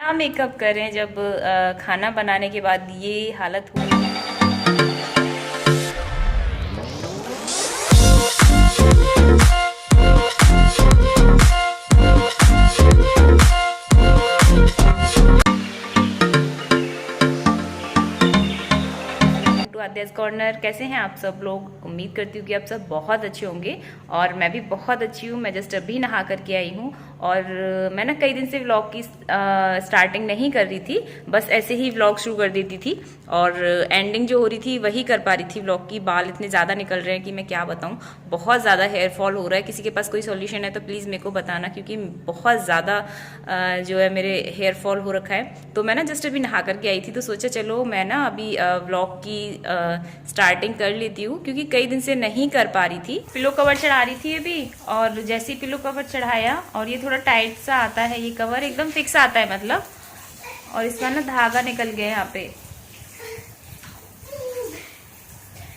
क्या मेकअप करें जब खाना बनाने के बाद ये हालत हुई। आद्याज कॉर्नर, कैसे हैं आप सब लोग? उम्मीद करती हूँ कि आप सब बहुत अच्छे होंगे और मैं भी बहुत अच्छी हूँ। मैं जस्ट अभी नहा करके आई हूँ और मैं ना कई दिन से व्लॉग की स्टार्टिंग नहीं कर रही थी, बस ऐसे ही व्लॉग शुरू कर देती थी और एंडिंग जो हो रही थी वही कर पा रही थी व्लॉग की। बाल इतने ज़्यादा निकल रहे हैं कि मैं क्या बताऊँ, बहुत ज़्यादा हेयर फॉल हो रहा है। किसी के पास कोई सॉल्यूशन है तो प्लीज़ मेरे को बताना, क्योंकि बहुत ज़्यादा जो है मेरे हेयर फॉल हो रखा है। तो मैं ना जस्ट अभी नहा करके आई थी तो सोचा चलो मैं ना अभी व्लॉग की स्टार्टिंग कर लेती हूँ, क्योंकि कई दिन से नहीं कर पा रही थी। पिलो कवर चढ़ा रही थी अभी, और जैसे ही पिलो कवर चढ़ाया, और ये थोड़ा टाइट सा आता है, ये कवर एकदम फिक्स आता है मतलब, और इसका ना धागा निकल गया यहाँ पे।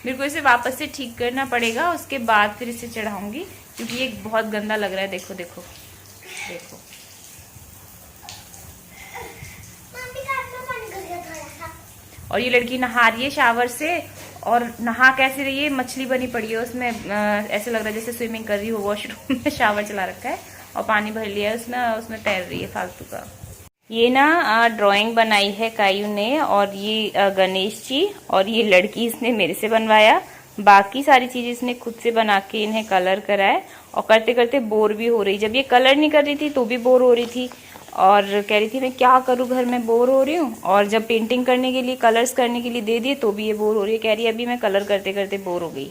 मेरे को इसे वापस से ठीक करना पड़ेगा, उसके बाद फिर इसे चढ़ाऊंगी, क्योंकि ये बहुत गंदा लग रहा है। देखो देखो देखो, और ये लड़की नहा रही है शावर से, और नहा कैसे रही है, मछली बनी पड़ी है उसमें। ऐसे लग रहा है जैसे स्विमिंग कर रही हो। वॉशरूम में शावर चला रखा है और पानी भर लिया है उसमें, उसमें तैर रही है फालतू का। ये ना ड्राइंग बनाई है कायू ने, और ये गणेश जी, और ये लड़की इसने मेरे से बनवाया। बाकी सारी चीजें इसने खुद से बना के इन्हें कलर कराए, और करते करते बोर भी हो रही। जब ये कलर नहीं कर रही थी तो भी बोर हो रही थी, और कह रही थी मैं क्या करूं, घर में बोर हो रही हूँ। और जब पेंटिंग करने के लिए, कलर्स करने के लिए दे दिए तो भी ये बोर हो रही है। कह रही है अभी मैं कलर करते करते बोर हो गई।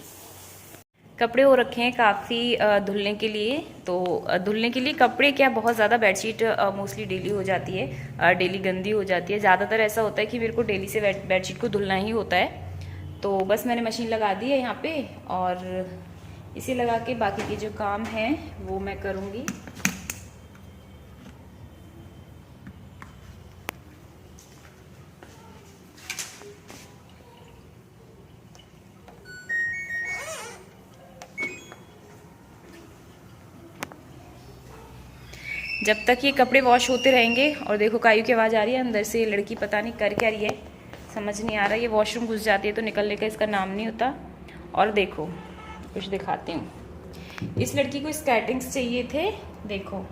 कपड़े हो रखे हैं काफ़ी धुलने के लिए। तो धुलने के लिए कपड़े क्या, बहुत ज़्यादा बेडशीट मोस्टली डेली हो जाती है, डेली गंदी हो जाती है। ज़्यादातर ऐसा होता है कि मेरे को डेली से बेडशीट को धुलना ही होता है। तो बस मैंने मशीन लगा दी है यहाँ पे, और इसे लगा के बाकी के जो काम हैं वो मैं करूँगी। जब तक ये कपड़े वॉश होते रहेंगे। और देखो कायू की आवाज़ आ रही है अंदर से, लड़की पता नहीं कर क्या रही है, समझ नहीं आ रहा। ये वॉशरूम घुस जाती है तो निकलने का इसका नाम नहीं होता। और देखो कुछ दिखाती हूँ, इस लड़की को स्केटिंग्स चाहिए थे, देखो,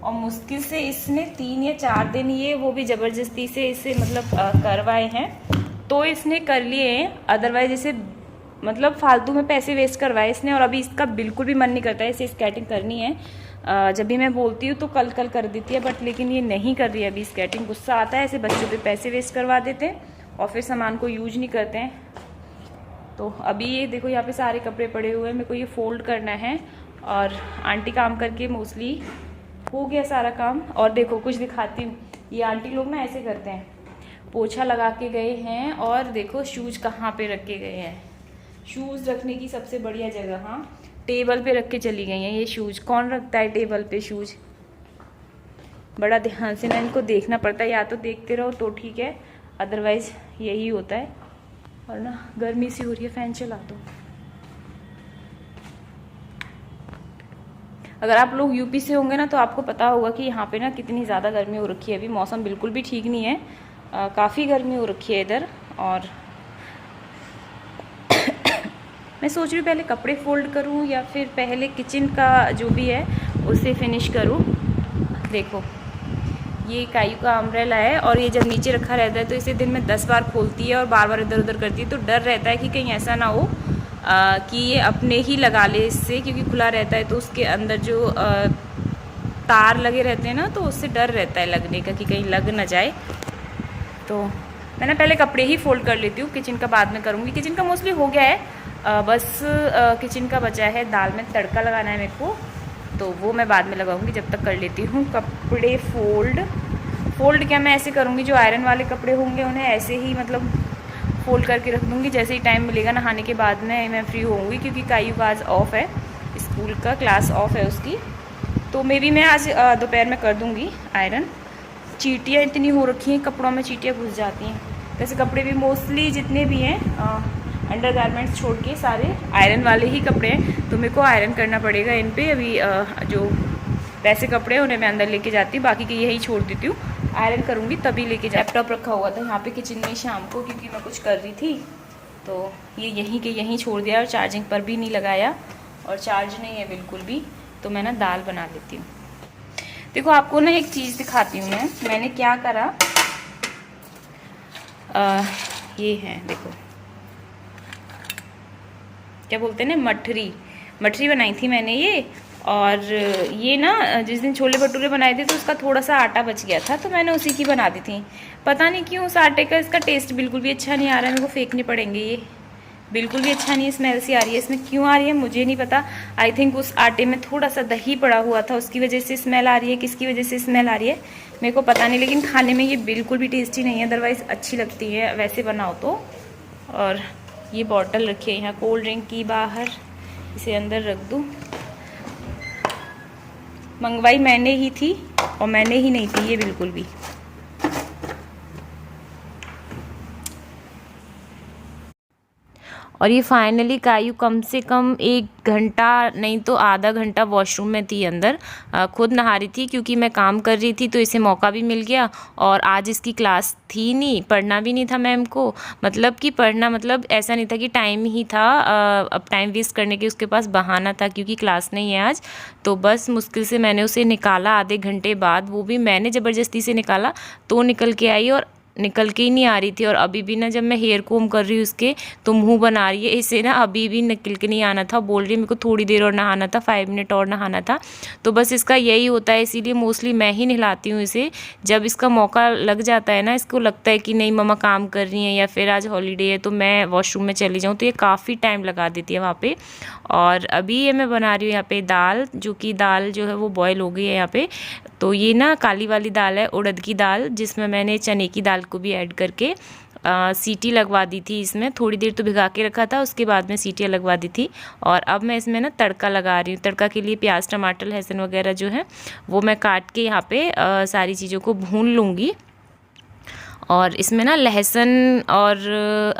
और मुश्किल से इसने 3 या 4 दिन, ये वो भी ज़बरदस्ती से इसे मतलब करवाए हैं, तो इसने कर लिए हैं। अदरवाइज इसे मतलब फालतू में पैसे वेस्ट करवाए इसने, और अभी इसका बिल्कुल भी मन नहीं करता है इसे स्केटिंग करनी है। जब भी मैं बोलती हूँ तो कल कल कर देती है, बट लेकिन ये नहीं कर रही है अभी स्केटिंग। गुस्सा आता है, ऐसे बच्चों पे पैसे वेस्ट करवा देते हैं और फिर सामान को यूज नहीं करते हैं। तो अभी ये देखो यहाँ पे सारे कपड़े पड़े हुए हैं, मेरे को ये फोल्ड करना है, और आंटी काम करके मोस्टली हो गया सारा काम। और देखो कुछ दिखाती हूँ, ये आंटी लोग ना ऐसे करते हैं, पोछा लगा के गए हैं, और देखो शूज कहाँ पे रख के गए हैं। शूज रखने की सबसे बढ़िया जगह, हाँ, टेबल पे रख के चली गई हैं ये शूज। कौन रखता है टेबल पे शूज? बड़ा ध्यान से ना इनको देखना पड़ता है, या तो देखते रहो तो ठीक है, अदरवाइज यही होता है। और ना गर्मी सी हो रही है, फैन चला दो। अगर आप लोग यूपी से होंगे ना तो आपको पता होगा कि यहाँ पे ना कितनी ज़्यादा गर्मी हो रखी है। अभी मौसम बिल्कुल भी ठीक नहीं है, काफ़ी गर्मी हो रखी है इधर। और मैं सोच रही हूँ पहले कपड़े फोल्ड करूँ या फिर पहले किचन का जो भी है उसे फिनिश करूँ। देखो ये कायू का अम्ब्रेला है, और ये जब नीचे रखा रहता है तो इसे दिन में 10 बार खोलती है और बार बार इधर उधर करती है। तो डर रहता है कि कहीं ऐसा ना हो कि ये अपने ही लगा ले इससे, क्योंकि खुला रहता है तो उसके अंदर जो तार लगे रहते हैं ना, तो उससे डर रहता है लगने का कि कहीं लग ना जाए। तो मैंने पहले कपड़े ही फोल्ड कर लेती हूँ, किचन का बाद में करूँगी। किचन का मोस्टली हो गया है, बस किचन का बचा है, दाल में तड़का लगाना है मेरे को, तो वो मैं बाद में लगाऊंगी। जब तक कर लेती हूँ कपड़े फोल्ड क्या, मैं ऐसे करूँगी, जो आयरन वाले कपड़े होंगे उन्हें ऐसे ही मतलब फोल्ड करके रख दूँगी। जैसे ही टाइम मिलेगा नहाने के बाद में मैं फ्री होऊंगी, क्योंकि कायू का आज ऑफ है, स्कूल का क्लास ऑफ है उसकी। तो मे बी मैं आज दोपहर में कर दूँगी आयरन। चींटियाँ इतनी हो रखी हैं, कपड़ों में चींटियाँ घुस जाती हैं। वैसे कपड़े भी मोस्टली जितने भी हैं अंडर गारमेंट्स छोड़ के सारे आयरन वाले ही कपड़े हैं, तो मेरे को आयरन करना पड़ेगा इन पे। अभी जो वैसे कपड़े हैं उन्हें मैं अंदर लेके जाती हूँ, बाकी के यही छोड़ देती हूँ। आयरन करूँगी तभी लेके जा। लैपटॉप रखा हुआ था यहाँ पे किचन में शाम को, क्योंकि मैं कुछ कर रही थी, तो ये यहीं के यहीं छोड़ दिया और चार्जिंग पर भी नहीं लगाया, और चार्ज नहीं है बिल्कुल भी। तो मैं ना दाल बना लेती हूँ। देखो आपको ना एक चीज़ दिखाती हूँ मैंने क्या करा। ये है, देखो क्या बोलते हैं ना, मठरी बनाई थी मैंने ये। और ये ना जिस दिन छोले भटूरे बनाए थे तो उसका थोड़ा सा आटा बच गया था, तो मैंने उसी की बना दी थी। पता नहीं क्यों उस आटे का इसका टेस्ट बिल्कुल भी अच्छा नहीं आ रहा है, मेरे को फेंकने पड़ेंगे ये, बिल्कुल भी अच्छा नहीं, स्मेल सी आ रही है। इसमें क्यों आ रही है मुझे नहीं पता। आई थिंक उस आटे में थोड़ा सा दही पड़ा हुआ था, उसकी वजह से स्मेल आ रही है, किसकी वजह से स्मेल आ रही है मेरे को पता नहीं, लेकिन खाने में ये बिल्कुल भी टेस्टी नहीं है। अदरवाइज़ अच्छी लगती है वैसे बनाओ तो। और ये बॉटल रखी है यहाँ कोल्ड ड्रिंक की बाहर, इसे अंदर रख दूँ। मंगवाई मैंने ही थी और मैंने ही नहीं पी ये बिल्कुल भी। और ये फाइनली कायू कम से कम 1 घंटा नहीं तो आधा घंटा वॉशरूम में थी अंदर, खुद नहा रही थी, क्योंकि मैं काम कर रही थी तो इसे मौका भी मिल गया। और आज इसकी क्लास थी नहीं, पढ़ना भी नहीं था मैम को, मतलब कि पढ़ना मतलब ऐसा नहीं था कि टाइम ही था, अब टाइम वेस्ट करने के उसके पास बहाना था, क्योंकि क्लास नहीं है आज। तो बस मुश्किल से मैंने उसे निकाला आधे घंटे बाद, वो भी मैंने ज़बरदस्ती से निकाला तो निकल के आई, और निकल के ही नहीं आ रही थी। और अभी भी ना जब मैं हेयर कोम कर रही हूँ उसके, तो मुंह बना रही है, इसे ना अभी भी निकल के नहीं आना था। बोल रही है मेरे को थोड़ी देर और नहाना था, 5 मिनट और नहाना था। तो बस इसका यही होता है, इसीलिए मोस्टली मैं ही नहलाती हूँ इसे। जब इसका मौका लग जाता है ना, इसको लगता है कि नहीं मम्मा काम कर रही हैं या फिर आज हॉलीडे है तो मैं वॉशरूम में चली जाऊँ, तो ये काफ़ी टाइम लगा देती है वहाँ पे। और अभी ये मैं बना रही हूँ यहाँ पे दाल, जो कि दाल जो है वो बॉयल हो गई है यहाँ पे। तो ये ना काली वाली दाल है, उड़द की दाल, जिसमें मैंने चने की दाल को भी ऐड करके सीटी लगवा दी थी। इसमें थोड़ी देर तो भिगा के रखा था, उसके बाद में सीटियाँ लगवा दी थी। और अब मैं इसमें ना तड़का लगा रही हूँ। तड़का के लिए प्याज टमाटर लहसुन वगैरह जो है वो मैं काट के यहाँ पे सारी चीज़ों को भून लूँगी। और इसमें ना लहसुन और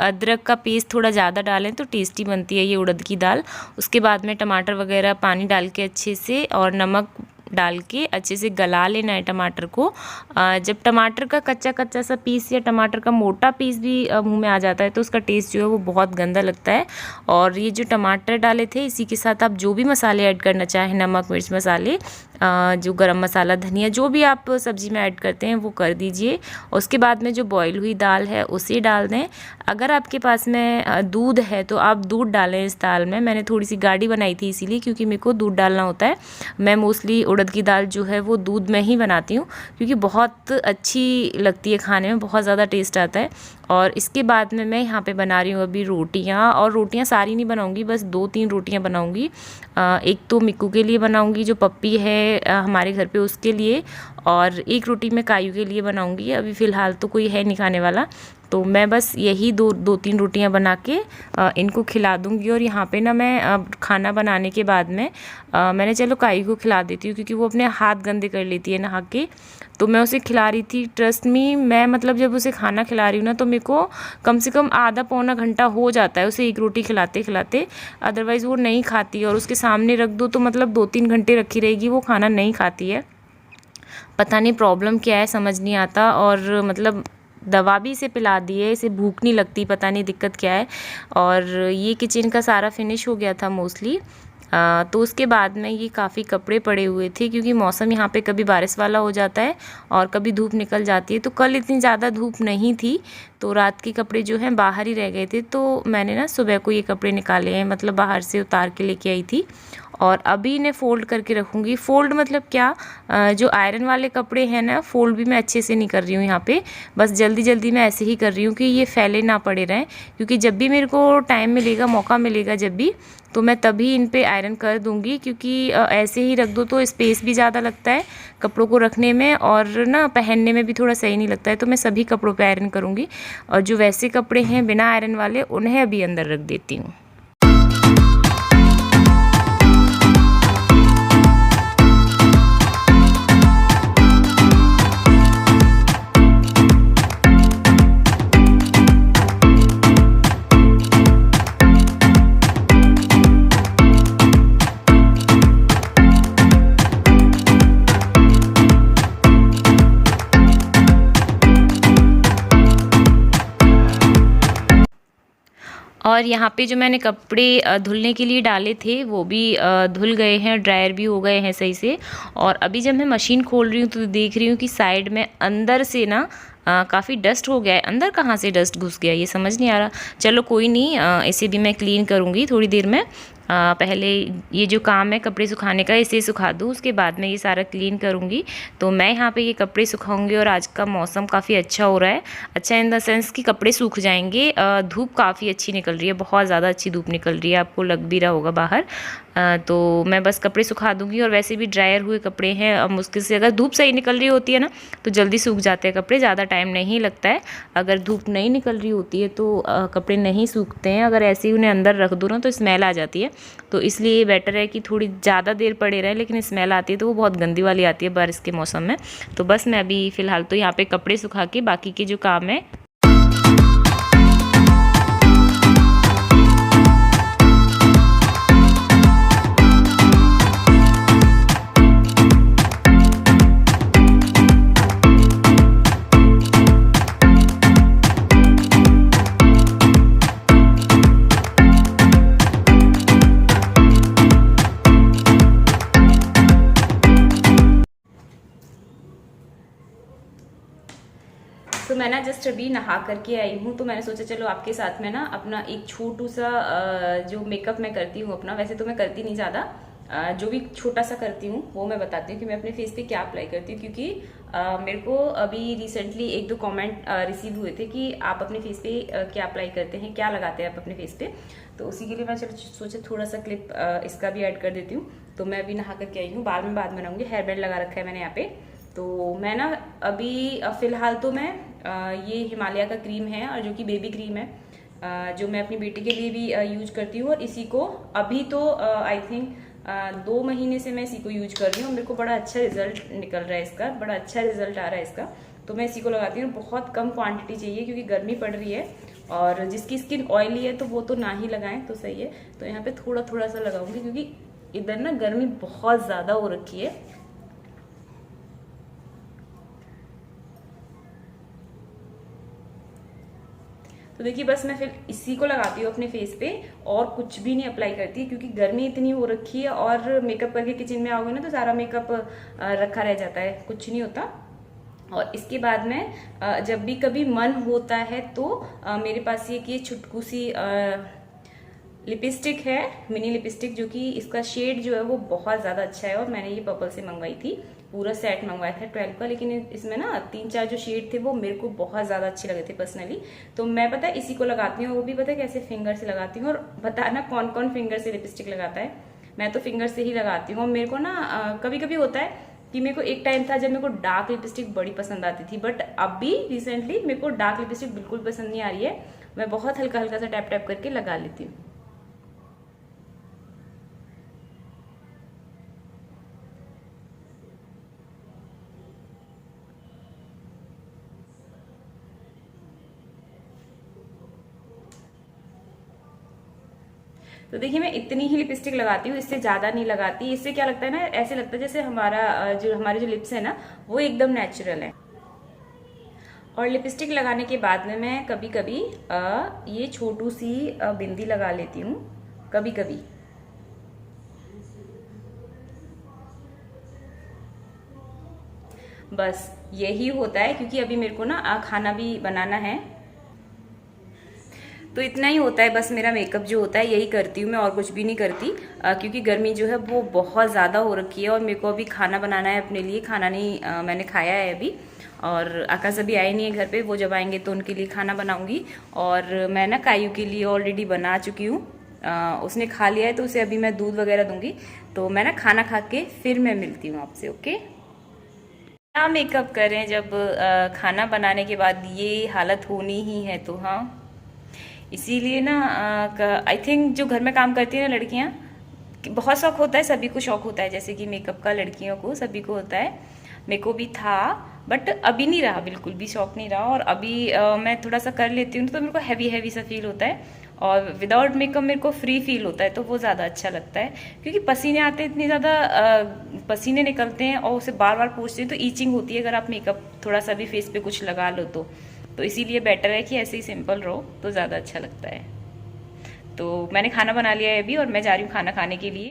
अदरक का पेस्ट थोड़ा ज़्यादा डालें तो टेस्टी बनती है ये उड़द की दाल। उसके बाद में टमाटर वगैरह पानी डाल के अच्छे से और नमक डाल के अच्छे से गला लेना है टमाटर को। जब टमाटर का कच्चा कच्चा सा पीस या टमाटर का मोटा पीस भी मुंह में आ जाता है तो उसका टेस्ट जो है वो बहुत गंदा लगता है। और ये जो टमाटर डाले थे इसी के साथ आप जो भी मसाले ऐड करना चाहें, नमक मिर्च मसाले, जो गरम मसाला धनिया जो भी आप सब्ज़ी में ऐड करते हैं वो कर दीजिए। उसके बाद में जो बॉईल हुई दाल है उसे डाल दें। अगर आपके पास में दूध है तो आप दूध डालें इस दाल में। मैंने थोड़ी सी गाढ़ी बनाई थी इसीलिए, क्योंकि मेरे को दूध डालना होता है। मैं मोस्टली उड़द की दाल जो है वो दूध में ही बनाती हूँ, क्योंकि बहुत अच्छी लगती है खाने में, बहुत ज़्यादा टेस्ट आता है। और इसके बाद में मैं यहाँ पे बना रही हूँ अभी रोटियाँ। और रोटियाँ सारी नहीं बनाऊँगी, बस 2-3 रोटियाँ बनाऊँगी। एक तो मिक्कू के लिए बनाऊँगी जो पप्पी है हमारे घर पे उसके लिए, और एक रोटी मैं कायू के लिए बनाऊँगी। अभी फ़िलहाल तो कोई है नहीं खाने वाला, तो मैं बस यही 2-3 रोटियां बना के इनको खिला दूंगी। और यहाँ पे ना मैं खाना बनाने के बाद में मैंने चलो कायू को खिला देती हूँ, क्योंकि वो अपने हाथ गंदे कर लेती है नहा के। तो मैं उसे खिला रही थी। ट्रस्ट मी, मैं मतलब जब उसे खाना खिला रही हूँ ना तो मेरे को कम से कम आधा पौना घंटा हो जाता है उसे एक रोटी खिलाते खिलाते। अदरवाइज़ वो नहीं खाती, और उसके सामने रख दो तो मतलब 2-3 घंटे रखी रहेगी, वो खाना नहीं खाती है। पता नहीं प्रॉब्लम क्या है, समझ नहीं आता। और मतलब दवा भी इसे पिला दी है, इसे भूख नहीं लगती, पता नहीं दिक्कत क्या है। और ये किचन का सारा फिनिश हो गया था मोस्टली। तो उसके बाद में ये काफ़ी कपड़े पड़े हुए थे, क्योंकि मौसम यहाँ पे कभी बारिश वाला हो जाता है और कभी धूप निकल जाती है। तो कल इतनी ज़्यादा धूप नहीं थी, तो रात के कपड़े जो हैं बाहर ही रह गए थे। तो मैंने ना सुबह को ये कपड़े निकाले हैं, मतलब बाहर से उतार के लेके आई थी। और अभी इन्हें फ़ोल्ड करके रखूँगी। फ़ोल्ड मतलब क्या, जो आयरन वाले कपड़े हैं ना, फ़ोल्ड भी मैं अच्छे से नहीं कर रही हूँ यहाँ पे, बस जल्दी जल्दी मैं ऐसे ही कर रही हूँ कि ये फैले ना पड़े रहें। क्योंकि जब भी मेरे को टाइम मिलेगा, मौका मिलेगा जब भी, तो मैं तभी इन पे आयरन कर दूँगी। क्योंकि ऐसे ही रख दो तो स्पेस भी ज़्यादा लगता है कपड़ों को रखने में, और ना पहनने में भी थोड़ा सही नहीं लगता है। तो मैं सभी कपड़ों पे आयरन करूँगी, और जो वैसे कपड़े हैं बिना आयरन वाले उन्हें अभी अंदर रख देती हूँ। और यहाँ पे जो मैंने कपड़े धुलने के लिए डाले थे वो भी धुल गए हैं, ड्रायर भी हो गए हैं सही से। और अभी जब मैं मशीन खोल रही हूँ तो देख रही हूँ कि साइड में अंदर से ना काफ़ी डस्ट हो गया है। अंदर कहाँ से डस्ट घुस गया ये समझ नहीं आ रहा। चलो कोई नहीं, इसे भी मैं क्लीन करूँगी थोड़ी देर में। पहले ये जो काम है कपड़े सुखाने का इसे सुखा दूँ, उसके बाद में ये सारा क्लीन करूँगी। तो मैं यहाँ पे ये कपड़े सुखाऊंगी। और आज का मौसम काफ़ी अच्छा हो रहा है, अच्छा इन द सेंस कि कपड़े सूख जाएंगे। धूप काफ़ी अच्छी निकल रही है, बहुत ज़्यादा अच्छी धूप निकल रही है, आपको लग भी रहा होगा बाहर। तो मैं बस कपड़े सुखा दूँगी। और वैसे भी ड्रायर हुए कपड़े हैं, अब मुश्किल से अगर धूप सही निकल रही होती है ना तो जल्दी सूख जाते हैं कपड़े, ज़्यादा टाइम नहीं लगता है। अगर धूप नहीं निकल रही होती है तो कपड़े नहीं सूखते हैं। अगर ऐसे ही उन्हें अंदर रख दो ना तो स्मेल आ जाती है। तो इसलिए ये बेटर है कि थोड़ी ज़्यादा देर पड़े रहे, लेकिन स्मेल आती है तो वो बहुत गंदी वाली आती है बारिश के मौसम में। तो बस मैं अभी फ़िलहाल तो यहाँ पे कपड़े सुखा के बाकी के जो काम है तो मैं ना जस्ट अभी नहा करके आई हूँ। तो मैंने सोचा चलो आपके साथ में ना अपना एक छोटू सा जो मेकअप मैं करती हूँ अपना, वैसे तो मैं करती नहीं ज़्यादा, जो भी छोटा सा करती हूँ वो मैं बताती हूँ कि मैं अपने फेस पे क्या अप्लाई करती हूँ। क्योंकि मेरे को अभी रिसेंटली 1-2 कमेंट रिसीव हुए थे कि आप अपने फेस पे क्या अप्लाई करते हैं, क्या लगाते हैं आप अपने फेस पे। तो उसी के लिए मैं चलो सोचा थोड़ा सा क्लिप इसका भी ऐड कर देती हूँ। तो मैं अभी नहा करके आई हूँ, बाल में बाद में बनाऊंगी। हेयर बैंड लगा रखा है मैंने यहाँ पे। तो मैं ना अभी फ़िलहाल तो मैं ये हिमालय का क्रीम है और जो कि बेबी क्रीम है, जो मैं अपनी बेटी के लिए भी यूज करती हूँ। और इसी को अभी तो आई थिंक 2 महीने से मैं इसी को यूज कर रही हूँ। मेरे को बड़ा अच्छा रिजल्ट निकल रहा है इसका, बड़ा अच्छा रिजल्ट आ रहा है इसका। तो मैं इसी को लगाती हूँ। बहुत कम क्वांटिटी चाहिए क्योंकि गर्मी पड़ रही है, और जिसकी स्किन ऑयली है तो वो तो ना ही लगाएं तो सही है। तो यहाँ पे थोड़ा थोड़ा सा लगाऊंगी क्योंकि इधर ना गर्मी बहुत ज़्यादा हो रखी है। तो देखिए बस मैं फिर इसी को लगाती हूँ अपने फेस पे, और कुछ भी नहीं अप्लाई करती क्योंकि गर्मी इतनी हो रखी है। और मेकअप करके किचन में आओगे ना तो सारा मेकअप रखा रह जाता है, कुछ नहीं होता। और इसके बाद में जब भी कभी मन होता है तो मेरे पास ये छुटकू सी लिपस्टिक है, मिनी लिपस्टिक, जो कि इसका शेड जो है वो बहुत ज़्यादा अच्छा है। और मैंने ये पर्पल से मंगवाई थी, पूरा सेट मंगवाया था 12 का। लेकिन इसमें ना 3-4 जो शेड थे वो मेरे को बहुत ज़्यादा अच्छे लगे थे पर्सनली। तो मैं पता है इसी को लगाती हूँ, वो भी पता है कैसे, फिंगर से लगाती हूँ। और बताना कौन कौन फिंगर से लिपस्टिक लगाता है, मैं तो फिंगर से ही लगाती हूँ। मेरे को ना कभी कभी होता है कि मेरे को एक टाइम था जब मेरे को डार्क लिपस्टिक बड़ी पसंद आती थी, बट अभी रिसेंटली मेरे को डार्क लिपस्टिक बिल्कुल पसंद नहीं आ रही है। मैं बहुत हल्का हल्का सा टैप टैप करके लगा लेती हूँ। तो देखिए मैं इतनी ही लिपस्टिक लगाती हूँ, इससे ज्यादा नहीं लगाती। इससे क्या लगता है ना, ऐसे लगता है जैसे हमारे जो लिप्स है ना वो एकदम नेचुरल है। और लिपस्टिक लगाने के बाद में मैं कभी कभी ये छोटू सी बिंदी लगा लेती हूँ कभी कभी। बस यही होता है क्योंकि अभी मेरे को ना खाना भी बनाना है। तो इतना ही होता है बस, मेरा मेकअप जो होता है यही करती हूँ मैं, और कुछ भी नहीं करती। क्योंकि गर्मी जो है वो बहुत ज़्यादा हो रखी है और मेरे को अभी खाना बनाना है अपने लिए। खाना नहीं मैंने खाया है अभी, और आकाश अभी आए नहीं है घर पे, वो जब आएंगे तो उनके लिए खाना बनाऊंगी। और मैं ना कायू के लिए ऑलरेडी बना चुकी हूँ, उसने खा लिया है तो उसे अभी मैं दूध वगैरह दूंगी। तो मैं ना खाना खा के फिर मैं मिलती हूँ आपसे, ओके। क्या मेकअप करें जब खाना बनाने के बाद ये हालत होनी ही है, तो हाँ इसीलिए ना आई थिंक जो घर में काम करती है ना लड़कियां, बहुत शौक होता है, सभी को शौक होता है, जैसे कि मेकअप का लड़कियों को सभी को होता है। मेरे को भी था, बट अभी नहीं रहा, बिल्कुल भी शौक नहीं रहा। और अभी मैं थोड़ा सा कर लेती हूँ तो मेरे को हैवी हैवी सा फील होता है, और विदाउट मेकअप मेरे को फ्री फील होता है, तो वो ज़्यादा अच्छा लगता है। क्योंकि पसीने आते हैं, इतनी ज़्यादा पसीने निकलते हैं और उसे बार बार पोंछते हैं तो ईचिंग होती है अगर आप मेकअप थोड़ा सा भी फेस पे कुछ लगा लो तो इसीलिए बेटर है कि ऐसे ही सिंपल रहो तो ज़्यादा अच्छा लगता है। तो मैंने खाना बना लिया है अभी और मैं जा रही हूँ खाना खाने के लिए।